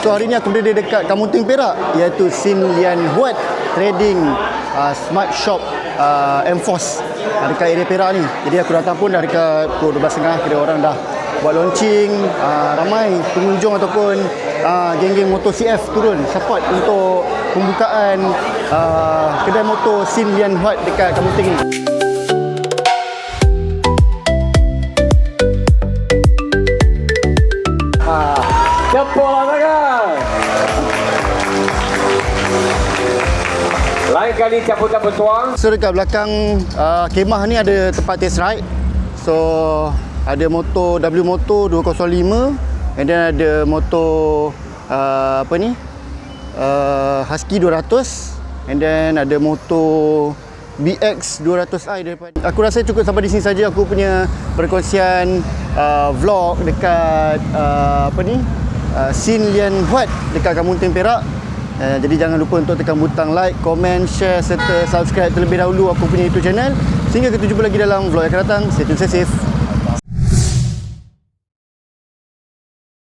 So hari ni aku berada dekat Kamunting Perak, iaitu Sin Lian Huat Trading Smart Shop Enforce dekat area Perak ni. Jadi aku datang pun dah dekat pukul 12.30, kira orang dah buat launching. Ramai pengunjung ataupun geng-geng motor CF turun support untuk pembukaan kedai motor Sin Lian Huat dekat Kamunting ni. Tepuk tangan. Lain kali caputan bertuang. So dekat belakang kemah ni ada tempat test ride. So ada motor W Motor 205, and then ada motor Husky 200, and then ada motor BX 200i daripada. Aku rasa cukup sampai di sini saja aku punya perkongsian vlog dekat Sin Lian Huat dekat Kamunting Perak. Jadi jangan lupa untuk tekan butang like, komen, share serta subscribe terlebih dahulu aku punya YouTube channel. Sehingga kita jumpa lagi dalam vlog yang akan datang. Stay tune, stay safe.